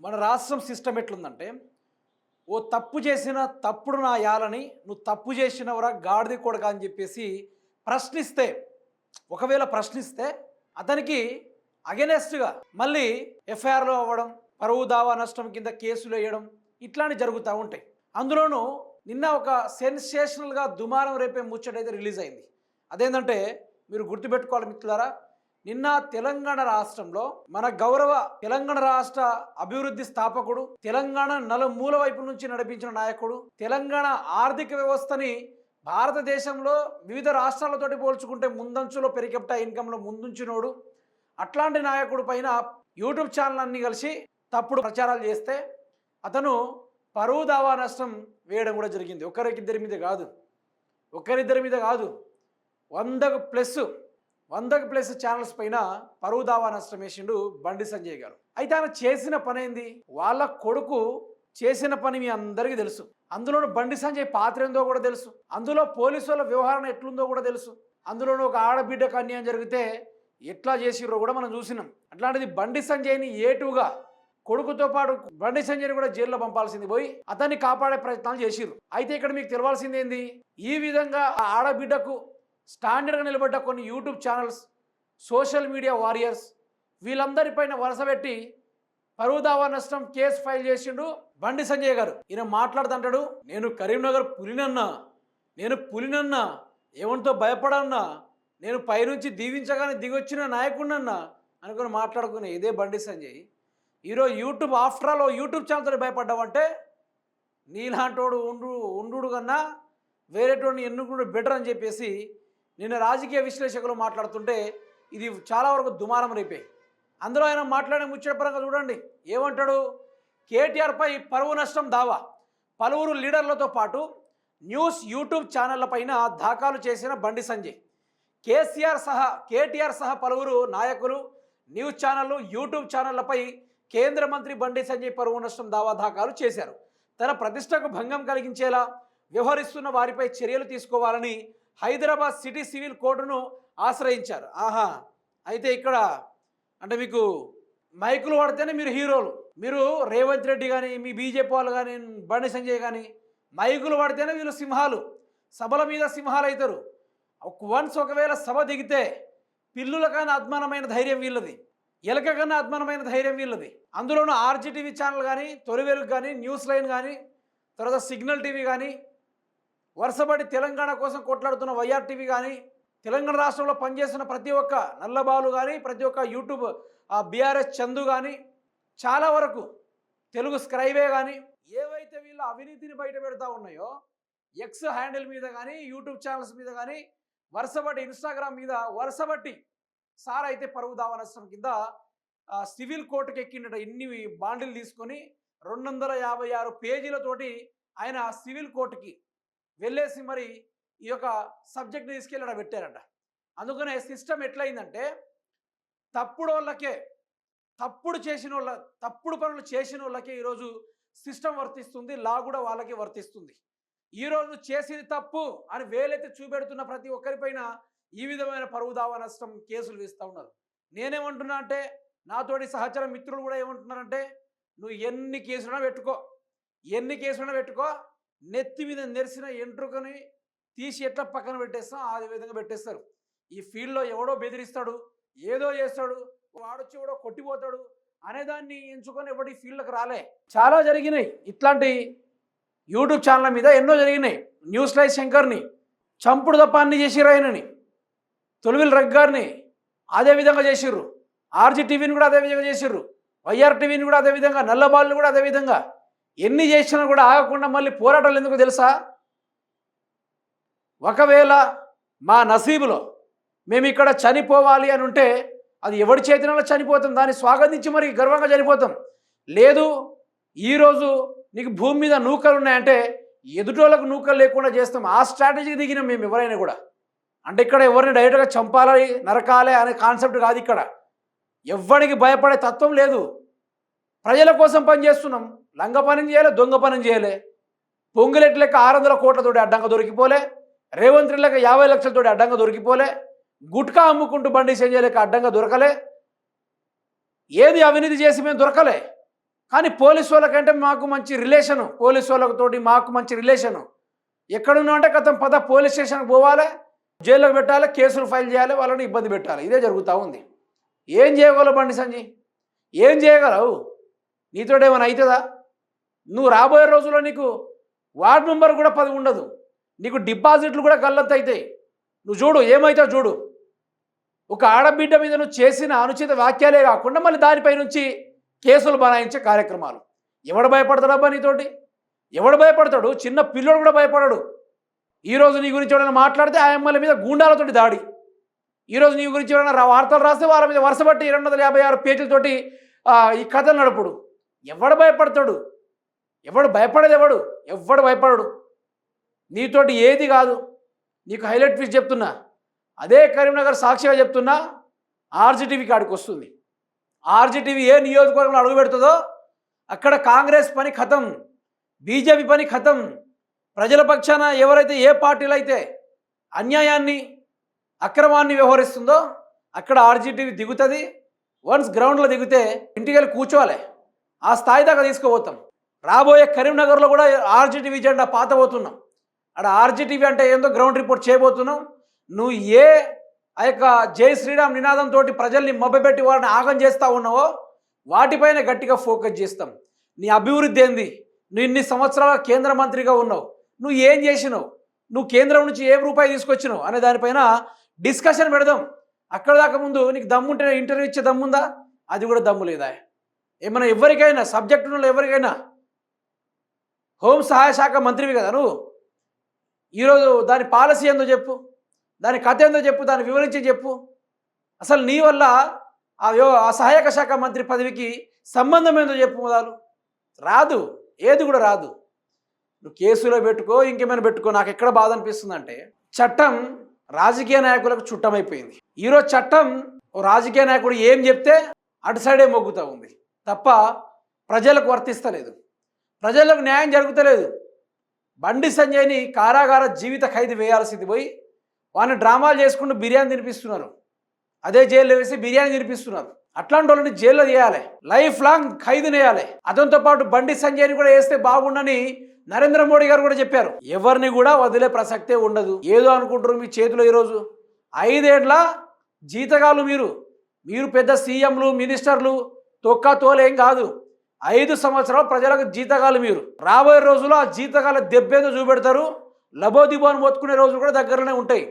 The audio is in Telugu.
మన రాష్ట్రం సిస్టమ్ ఎట్లుందంటే ఓ తప్పు చేసిన తప్పుడు నా యాలని నువ్వు తప్పు చేసినవరా గాడిది కొడక అని చెప్పేసి ప్రశ్నిస్తే ఒకవేళ ప్రశ్నిస్తే అతనికి అగెనెస్ట్గా మళ్ళీ ఎఫ్ఐఆర్లో అవ్వడం పరువు దావా నష్టం కింద కేసులు వేయడం ఇట్లాంటివి జరుగుతూ ఉంటాయి. అందులోనూ నిన్న ఒక సెన్సేషనల్గా దుమారం రేపే ముచ్చటైతే రిలీజ్ అయింది. అదేంటంటే మీరు గుర్తుపెట్టుకోవాలి మిత్రులారా, నిన్న తెలంగాణ రాష్ట్రంలో మన గౌరవ తెలంగాణ రాష్ట్ర అభివృద్ధి స్థాపకుడు, తెలంగాణ నలుమూల వైపు నుంచి నడిపించిన నాయకుడు, తెలంగాణ ఆర్థిక వ్యవస్థని భారతదేశంలో వివిధ రాష్ట్రాలతోటి పోల్చుకుంటే ముందంచులో పెరికెప్టా ఇన్కంలో ముందుంచినోడు, అట్లాంటి నాయకుడు పైన యూట్యూబ్ ఛానల్ అన్నీ కలిసి తప్పుడు ప్రచారాలు చేస్తే అతను పరువు దావా నష్టం వేయడం కూడా జరిగింది. ఒకరిద్దరి మీద కాదు, 100కు ప్లస్ ఛానల్స్ పైన పరువు దావా నష్టం వేసిండు బండి సంజయ్ గారు. అయితే ఆయన చేసిన పని ఏంది? వాళ్ళ కొడుకు చేసిన పని మీ అందరికీ తెలుసు. అందులోనూ బండి సంజయ్ పాత్ర ఏందో కూడా తెలుసు. అందులో పోలీసుల వ్యవహారం ఎట్లుందో కూడా తెలుసు. అందులోనూ ఒక ఆడబిడ్డకు అన్యాయం జరిగితే ఎట్లా చేసిర్రో కూడా మనం చూసినాం. అట్లాంటిది బండి సంజయ్ని ఏటుగా కొడుకుతో పాటు బండి సంజయ్ని కూడా జైల్లో పంపాల్సింది పోయి అతన్ని కాపాడే ప్రయత్నాలు చేసిర్రు. అయితే ఇక్కడ మీకు తెలవాల్సింది ఏంది? ఈ విధంగా ఆ ఆడబిడ్డకు స్టాండర్డ్గా నిలబడ్డ కొన్ని YouTube channels, social media warriors వీళ్ళందరిపైన వరుసపెట్టి పరువు దావా నష్టం కేసు ఫైల్ చేసిండు బండి సంజయ్ గారు. ఈయన మాట్లాడుతుంటాడు, నేను కరీంనగర్ పులినన్నా, ఏమంతో భయపడన్నా, నేను పైనుంచి దీవించగానే దిగొచ్చిన నాయకుడినన్నా అనుకుని మాట్లాడుకునే ఇదే బండి సంజయ్ ఈరోజు యూట్యూబ్ ఆఫ్టర్ ఆల్ యూట్యూబ్ ఛానల్తో భయపడ్డావంటే నీలాంటోడు ఉండు కన్నా వేరేటోడిని ఎన్నుకుడు బెటర్ అని చెప్పేసి నిన్న రాజకీయ విశ్లేషకులు మాట్లాడుతుంటే ఇది చాలా వరకు దుమారం రేపే. అందులో ఆయన మాట్లాడే ముచ్చటపరంగా చూడండి ఏమంటాడు? కేటీఆర్పై పరువు నష్టం దావా, పలువురు లీడర్లతో పాటు న్యూస్ యూట్యూబ్ ఛానళ్లపైన దాఖలు చేసిన బండి సంజయ్, కేటీఆర్ సహా పలువురు నాయకులు, న్యూస్ ఛానళ్లు, యూట్యూబ్ ఛానళ్లపై కేంద్ర మంత్రి బండి సంజయ్ పరువు నష్టం దావా దాఖలు చేశారు. తన ప్రతిష్టకు భంగం కలిగించేలా వ్యవహరిస్తున్న వారిపై చర్యలు తీసుకోవాలని హైదరాబాద్ సిటీ సివిల్ కోర్టును ఆశ్రయించారు. అయితే ఇక్కడ అంటే మీకు మైకులు వాడితేనే మీరు హీరోలు, మీరు రేవంత్ రెడ్డి కానీ మీ బీజేపీ వాళ్ళు కానీ బండి సంజయ్ కానీ మైకులు వాడితేనే వీళ్ళు సింహాలు, సభల మీద సింహాలు అవుతారు. వన్స్ ఒకవేళ సభ దిగితే పిల్లుల కన్నా అద్మానమైన ధైర్యం వీళ్ళది, ఎలక కన్నా అద్మానమైన ధైర్యం వీళ్ళది. అందులోనూ ఆర్జీటీవీ ఛానల్ కానీ, తొలివెలుగు కానీ, న్యూస్ లైన్ కానీ, తర్వాత సిగ్నల్ టీవీ కానీ, వరుసపడి తెలంగాణ కోసం కొట్లాడుతున్న వైఆర్ టీవీ కానీ, తెలంగాణ రాష్ట్రంలో పనిచేస్తున్న ప్రతి ఒక్క నల్లబాలు కానీ, ప్రతి ఒక్క యూట్యూబ్ బీఆర్ఎస్ చందు కానీ, చాలా వరకు తెలుగు స్క్రైబే కానీ, ఏవైతే వీళ్ళ అవినీతిని బయట పెడతా ఉన్నాయో ఎక్స్ హ్యాండిల్ మీద కానీ, యూట్యూబ్ ఛానల్స్ మీద కానీ, వరుసబట్టి ఇన్స్టాగ్రామ్ మీద వరుసబట్టి సార్ అయితే పరువు దావా నష్టం కింద సివిల్ కోర్టుకి ఎక్కిండట. ఇన్ని బాండ్లు తీసుకొని 256 పేజీలతోటి ఆయన సివిల్ కోర్టుకి వెళ్ళేసి మరి ఈ యొక్క సబ్జెక్ట్ని తీసుకెళ్ళి అక్కడ పెట్టారట. అందుకనే సిస్టమ్ ఎట్లయిందంటే తప్పుడు పనులు చేసిన వాళ్ళకే ఈరోజు సిస్టమ్ వర్తిస్తుంది, లా కూడా వాళ్ళకే వర్తిస్తుంది. ఈరోజు చేసింది తప్పు అని వేలైతే చూపెడుతున్న ప్రతి ఒక్కరిపైన ఈ విధమైన పరువు దావా నష్టం కేసులు వేస్తూ ఉన్నారు. నేనేమంటున్నా అంటే నాతోటి సహచర మిత్రులు కూడా ఏమంటున్నారంటే నువ్వు ఎన్ని కేసులైనా పెట్టుకో, నెత్తి మీద నెరిసిన ఎంట్రుకని తీసి ఎట్లా పక్కన పెట్టేస్తాం ఆ విధంగా పెట్టేస్తారు. ఈ ఫీల్డ్లో ఎవడో బెదిరిస్తాడు, ఏదో చేస్తాడు, వాడొచ్చి ఎవడో కొట్టిపోతాడు అనేదాన్ని ఎంచుకొని ఎవడి ఫీల్డ్కి రాలే. చాలా జరిగినాయి ఇట్లాంటి యూట్యూబ్ ఛానల్ మీద, ఎన్నో జరిగినాయి. న్యూస్ లైవ్ శంకర్ని చంపుడు తప్ప అన్ని చేసిర్రు, ఆయనని తొలివిల్ రగ్గారిని అదే విధంగా చేసిర్రు, ఆర్జీ టీవీని కూడా అదే విధంగా చేసిర్రు, వైఆర్ టీవీని కూడా అదే విధంగా, నల్లబాల్ని కూడా అదే విధంగా. ఎన్ని చేసినా కూడా ఆగకుండా మళ్ళీ పోరాటాలు ఎందుకు తెలుసా? ఒకవేళ మా నసీబులో మేము ఇక్కడ చనిపోవాలి అని ఉంటే అది ఎవరి చేతిలో చనిపోతాం, దాన్ని స్వాగతించి మరి గర్వంగా చనిపోతాం. లేదు ఈరోజు నీకు భూమి మీద నూకలు ఉన్నాయంటే ఎదుటోళ్ళకు నూకలు లేకుండా చేస్తాం. ఆ స్ట్రాటజీకి దిగినాం మేము ఎవరైనా కూడా. అంటే ఇక్కడ ఎవరిని డైరెక్ట్గా చంపాలి, నరకాలి అనే కాన్సెప్ట్ కాదు. ఇక్కడ ఎవ్వడికి భయపడే తత్వం లేదు. ప్రజల కోసం పనిచేస్తున్నాం. లంగ పని చేయలే, దొంగ పని చేయలే. పొంగులెట్ లెక్క 600 కోట్లతోటి అడ్డంగా దొరికిపోలే, రేవంత్ రెడ్డి లెక్క 50 లక్షలతోటి అడ్డంగా దొరికిపోలే, గుట్కా అమ్ముకుంటూ బండి సంజయ్ లెక్క అడ్డంగా దొరకలే. ఏది అవినీతి చేసి మేము దొరకలే. కానీ పోలీసు వాళ్ళకంటే మాకు మంచి రిలేషను, పోలీసు వాళ్ళతోటి మాకు మంచి రిలేషను. ఎక్కడున్నా అంటే కథం పద పోలీస్ స్టేషన్కి పోవాలి, జైల్లోకి పెట్టాలి, కేసులు ఫైల్ చేయాలి, వాళ్ళని ఇబ్బంది పెట్టాలి. ఇదే జరుగుతూ ఉంది. ఏం చేయగలవు బండి సంజయ్? ఏం చేయగలవు? నీతోటి ఏమైనా అవుతుందా? నువ్వు రాబోయే రోజుల్లో నీకు వార్డు మెంబర్ కూడా 10 ఉండదు, నీకు డిపాజిట్లు కూడా గల్లంత అవుతాయి. నువ్వు చూడు ఏమవుతావు చూడు. ఒక ఆడబిడ్డ మీద నువ్వు చేసిన అనుచిత వాక్యాలే కాకుండా మళ్ళీ దానిపై నుంచి కేసులు బనాయించే కార్యక్రమాలు. ఎవడు భయపడతాడబ్బా నీతోటి? ఎవడు భయపడతాడు? చిన్న పిల్లోడు కూడా భయపడాడు. ఈరోజు నీ గురించి ఎవరైనా మాట్లాడితే ఆ ఎమ్మెల్యే మీద గూండాలతోటి దాడి. ఈరోజు నీ గురించి ఎవరైనా వార్తలు రాస్తే వాళ్ళ మీద వరుసబట్టి 256 పేజీలతోటి ఈ కథలు నడుపుడు. ఎవడు భయపడతాడు? ఎవడు భయపడేది? ఎవడు భయపడడు. నీతోటి ఏది కాదు. నీకు హైలైట్ ఫీజ్ చెప్తున్నా, అదే కరీంనగర్ సాక్షిగా చెప్తున్నా, ఆర్జీటీవీ కాడికి వస్తుంది. ఆర్జీటీవీ ఏ నియోజకవర్గంలో అడుగు పెడుతుందో అక్కడ కాంగ్రెస్ పని ఖతం, బీజేపీ పని ఖతం. ప్రజల పక్షాన ఎవరైతే ఏ పార్టీలు అయితే అన్యాయాన్ని అక్రమాన్ని వ్యవహరిస్తుందో అక్కడ ఆర్జీటీవీ దిగుతుంది. వన్స్ గ్రౌండ్లో దిగితే ఇంటికి వెళ్ళి కూర్చోవాలి. ఆ స్థాయి దాకా తీసుకుపోతాం. రాబోయే కరీంనగర్లో కూడా ఆర్జీటీవీ జెండా పాతబోతున్నాం. అక్కడ ఆర్జీటీవీ అంటే ఏందో గ్రౌండ్ రిపోర్ట్ చేయబోతున్నాం. నువ్వు ఏ ఆ యొక్క జై శ్రీరామ్ నినాదంతో ప్రజల్ని మభ్యపెట్టి వారిని ఆగం చేస్తూ ఉన్నావో వాటిపైన గట్టిగా ఫోకస్ చేస్తాం. నీ అభివృద్ధి ఏంది? నువ్వు ఇన్ని సంవత్సరాల కేంద్ర మంత్రిగా ఉన్నావు, నువ్వు ఏం చేసినావు, నువ్వు కేంద్రం నుంచి ఏం రూపాయి తీసుకొచ్చినావు అనే దానిపైన డిస్కషన్ పెడదాం. అక్కడ దాకా ముందు నీకు దమ్ముంటే ఇంటర్వ్యూ ఇచ్చే దమ్ముందా? అది కూడా దమ్ము లేదా? ఏమైనా ఎవరికైనా సబ్జెక్టు ఉన్న ఎవరికైనా హోం సహాయ శాఖ మంత్రివి కదా నువ్వు, ఈరోజు దాని పాలసీ ఏందో చెప్పు, దాని కథ ఏందో చెప్పు, దాన్ని వివరించి చెప్పు. అసలు నీ వల్ల ఆ సహాయక శాఖ మంత్రి పదవికి సంబంధం ఏందో చెప్పు. మొదలు రాదు, ఏది కూడా రాదు. నువ్వు కేసులో పెట్టుకో, ఇంకేమైనా పెట్టుకో. నాకు ఎక్కడ బాధ అనిపిస్తుందంటే చట్టం రాజకీయ నాయకులకు చుట్టమైపోయింది. ఈరోజు చట్టం ఓ రాజకీయ నాయకుడు ఏం చెప్తే అటు సైడే మొగ్గుతూ ఉంది తప్ప ప్రజలకు వర్తిస్తలేదు, ప్రజలకు న్యాయం జరుగుతలేదు. బండి సంజయ్ని కారాగార జీవిత ఖైదు వేయాల్సింది పోయి వాడిని డ్రామాలు చేసుకుంటూ బిర్యానీ తినిపిస్తున్నారు. అదే జైల్లో వేసి బిర్యానీ తినిపిస్తున్నారు. అట్లాంటి వాళ్ళని జైల్లో వేయాలి, లైఫ్ లాంగ్ ఖైదు వేయాలి. అతనితో పాటు బండి సంజయ్ని కూడా వేస్తే బాగుండని నరేంద్ర మోడీ గారు కూడా చెప్పారు. ఎవరిని కూడా వదిలే ప్రసక్తే ఉండదు. ఏదో అనుకుంటారు మీ చేతిలో. ఈరోజు 5 ఏళ్ల జీతగాలు మీరు పెద్ద సీఎంలు మినిస్టర్లు తొక్క తోలేం కాదు. 5 సంవత్సరాలు ప్రజలకు జీతగాలు మీరు. రాబోయే రోజుల్లో ఆ జీతగాల దెబ్బేదో చూపెడతారు. లబోదిబో అని మొత్తుకునే రోజులు కూడా దగ్గరలోనే ఉంటాయి.